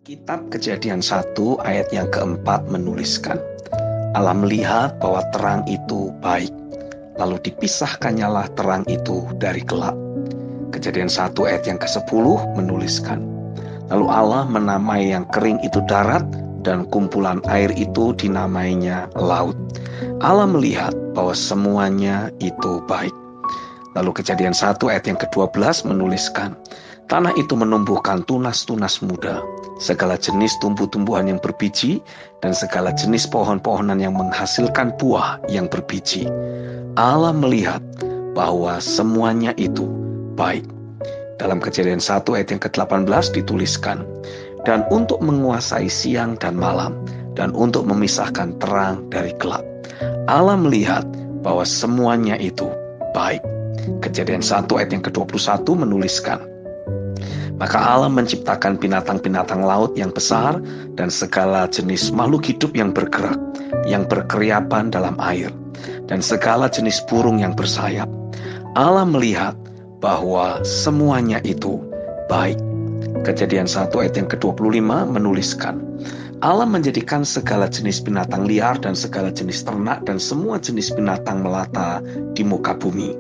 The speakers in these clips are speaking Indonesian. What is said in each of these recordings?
Kitab Kejadian 1 ayat yang keempat menuliskan, Allah melihat bahwa terang itu baik, lalu dipisahkannyalah terang itu dari gelap. Kejadian 1 ayat yang ke-10 menuliskan, lalu Allah menamai yang kering itu darat, dan kumpulan air itu dinamainya laut. Allah melihat bahwa semuanya itu baik. Lalu Kejadian 1 ayat yang ke-12 menuliskan, tanah itu menumbuhkan tunas-tunas muda, segala jenis tumbuh-tumbuhan yang berbiji, dan segala jenis pohon-pohonan yang menghasilkan buah yang berbiji. Allah melihat bahwa semuanya itu baik. Dalam Kejadian 1 ayat yang ke-18 dituliskan, dan untuk menguasai siang dan malam, dan untuk memisahkan terang dari gelap. Allah melihat bahwa semuanya itu baik. Kejadian 1 ayat yang ke-21 menuliskan, maka Allah menciptakan binatang-binatang laut yang besar dan segala jenis makhluk hidup yang bergerak, yang berkeriapan dalam air, dan segala jenis burung yang bersayap. Allah melihat bahwa semuanya itu baik. Kejadian 1 ayat yang ke-25 menuliskan, Allah menjadikan segala jenis binatang liar dan segala jenis ternak dan semua jenis binatang melata di muka bumi.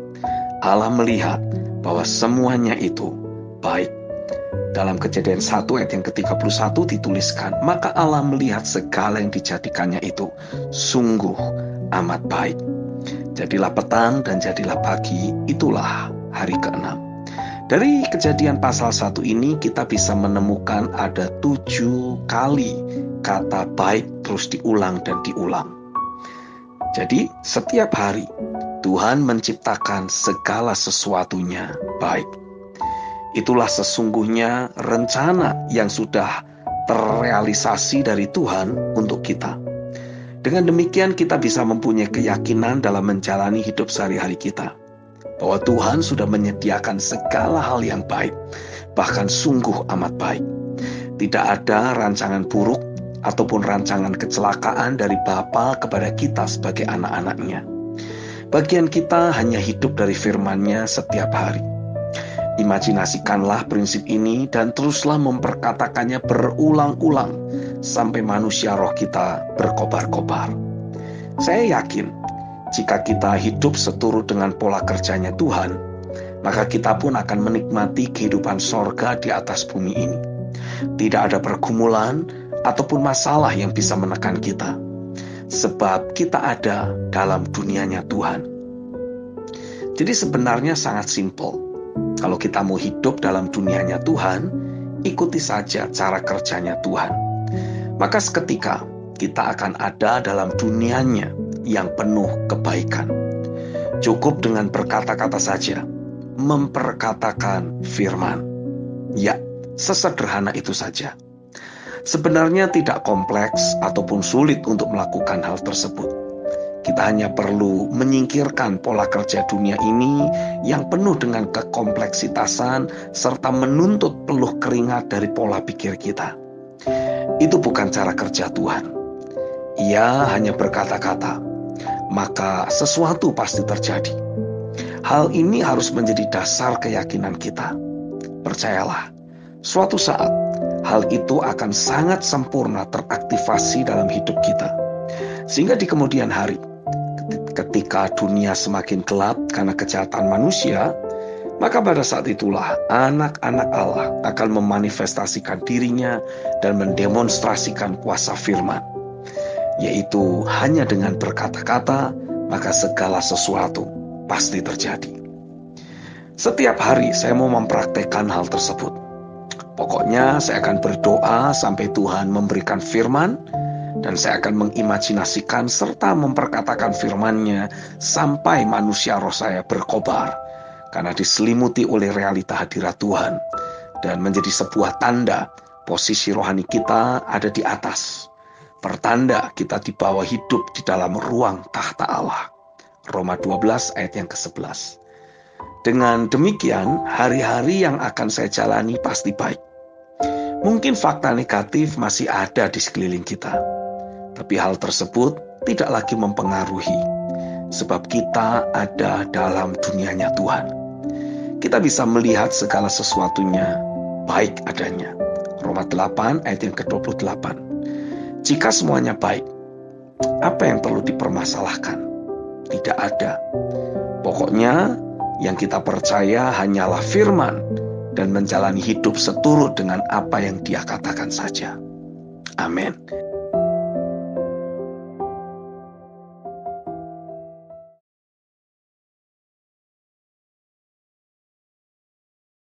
Allah melihat bahwa semuanya itu baik. Dalam Kejadian 1 ayat yang ke-31 dituliskan, maka Allah melihat segala yang dijadikannya itu sungguh amat baik. Jadilah petang dan jadilah pagi, itulah hari ke-6. Dari Kejadian pasal 1 ini kita bisa menemukan ada 7 kali kata baik terus diulang dan diulang. Jadi setiap hari Tuhan menciptakan segala sesuatunya baik. Itulah sesungguhnya rencana yang sudah terrealisasi dari Tuhan untuk kita. Dengan demikian kita bisa mempunyai keyakinan dalam menjalani hidup sehari-hari kita, bahwa Tuhan sudah menyediakan segala hal yang baik, bahkan sungguh amat baik. Tidak ada rancangan buruk ataupun rancangan kecelakaan dari Bapa kepada kita sebagai anak-anaknya. Bagian kita hanya hidup dari firman-Nya setiap hari. Imajinasikanlah prinsip ini dan teruslah memperkatakannya berulang-ulang sampai manusia roh kita berkobar-kobar. Saya yakin jika kita hidup seturut dengan pola kerjanya Tuhan, maka kita pun akan menikmati kehidupan sorga di atas bumi ini. Tidak ada pergumulan ataupun masalah yang bisa menekan kita, sebab kita ada dalam dunianya Tuhan. Jadi sebenarnya sangat simpel. Kalau kita mau hidup dalam dunianya Tuhan, ikuti saja cara kerjanya Tuhan. Maka seketika kita akan ada dalam dunianya yang penuh kebaikan. Cukup dengan berkata-kata saja, memperkatakan firman. Ya, sesederhana itu saja. Sebenarnya tidak kompleks ataupun sulit untuk melakukan hal tersebut. Kita hanya perlu menyingkirkan pola kerja dunia ini yang penuh dengan kekompleksitasan serta menuntut peluh keringat dari pola pikir kita. Itu bukan cara kerja Tuhan. Ia hanya berkata-kata, maka sesuatu pasti terjadi. Hal ini harus menjadi dasar keyakinan kita. Percayalah, suatu saat hal itu akan sangat sempurna teraktivasi dalam hidup kita. Sehingga di kemudian hari, ketika dunia semakin gelap karena kejahatan manusia, maka pada saat itulah anak-anak Allah akan memanifestasikan dirinya dan mendemonstrasikan kuasa firman, yaitu hanya dengan berkata-kata, maka segala sesuatu pasti terjadi. Setiap hari saya mau mempraktekkan hal tersebut. Pokoknya saya akan berdoa sampai Tuhan memberikan firman, dan saya akan mengimajinasikan serta memperkatakan firman-Nya sampai manusia roh saya berkobar, karena diselimuti oleh realita hadirat Tuhan, dan menjadi sebuah tanda posisi rohani kita ada di atas. Pertanda kita dibawa hidup di dalam ruang tahta Allah. Roma 12 ayat yang ke-11. Dengan demikian, hari-hari yang akan saya jalani pasti baik. Mungkin fakta negatif masih ada di sekeliling kita, tapi hal tersebut tidak lagi mempengaruhi, sebab kita ada dalam dunianya Tuhan. Kita bisa melihat segala sesuatunya baik adanya. Roma 8 ayat yang ke-28. Jika semuanya baik, apa yang perlu dipermasalahkan? Tidak ada. Pokoknya yang kita percaya hanyalah firman dan menjalani hidup seturut dengan apa yang Dia katakan saja. Amin.